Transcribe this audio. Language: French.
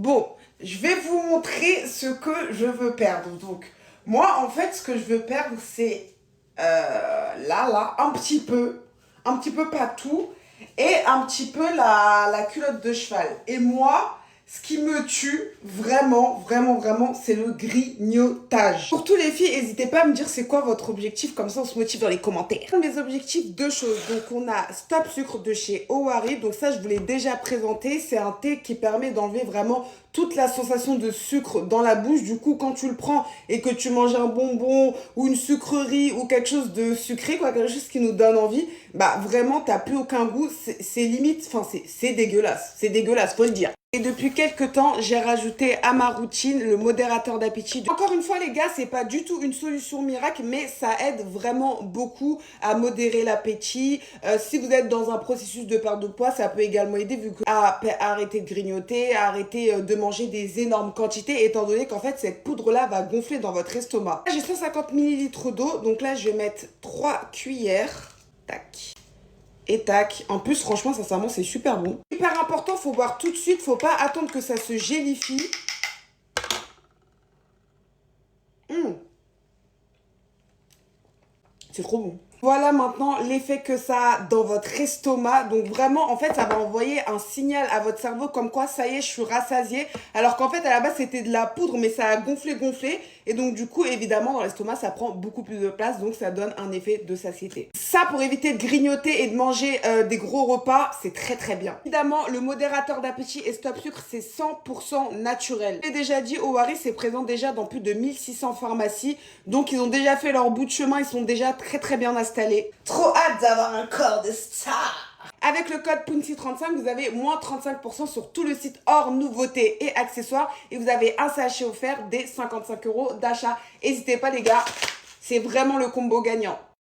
Bon, je vais vous montrer ce que je veux perdre. Donc, moi, en fait, ce que je veux perdre, c'est un petit peu pas tout, et un petit peu la culotte de cheval. Et moi, ce qui me tue vraiment, c'est le grignotage. Pour tous les filles, n'hésitez pas à me dire c'est quoi votre objectif, comme ça on se motive dans les commentaires. Mes objectifs, deux choses. Donc on a Stop Sucre de chez Owari, donc ça je vous l'ai déjà présenté. C'est un thé qui permet d'enlever vraiment toute la sensation de sucre dans la bouche. Du coup, quand tu le prends et que tu manges un bonbon ou une sucrerie ou quelque chose de sucré, quoi, quelque chose qui nous donne envie, bah vraiment t'as plus aucun goût. C'est limite, enfin c'est dégueulasse, faut le dire. Et depuis quelques temps, j'ai rajouté à ma routine le modérateur d'appétit. Encore une fois, les gars, c'est pas du tout une solution miracle, mais ça aide vraiment beaucoup à modérer l'appétit. Si vous êtes dans un processus de perte de poids, ça peut également aider vu que à arrêter de grignoter, à arrêter de manger des énormes quantités, étant donné qu'en fait, cette poudre-là va gonfler dans votre estomac. J'ai 150 ml d'eau, donc là, je vais mettre 3 cuillères. Tac. Et tac. En plus, franchement, sincèrement, c'est super bon. Hyper important, faut boire tout de suite. Faut pas attendre que ça se gélifie. C'est trop bon. Voilà maintenant l'effet que ça a dans votre estomac. Donc vraiment, en fait, ça va envoyer un signal à votre cerveau comme quoi, ça y est, je suis rassasiée. Alors qu'en fait, à la base, c'était de la poudre, mais ça a gonflé. Et donc, du coup, évidemment, dans l'estomac, ça prend beaucoup plus de place. Donc, ça donne un effet de satiété. Ça, pour éviter de grignoter et de manger des gros repas, c'est très bien. Évidemment, le modérateur d'appétit et Stop Sucre, c'est 100% naturel. J'ai déjà dit, Owari, c'est présent déjà dans plus de 1600 pharmacies. Donc, ils ont déjà fait leur bout de chemin. Ils sont déjà très bien installés. Trop hâte d'avoir un corps de star. Avec le code POUNCY35, vous avez moins 35% sur tout le site hors nouveautés et accessoires. Et vous avez un sachet offert des 55 € d'achat. N'hésitez pas les gars, c'est vraiment le combo gagnant.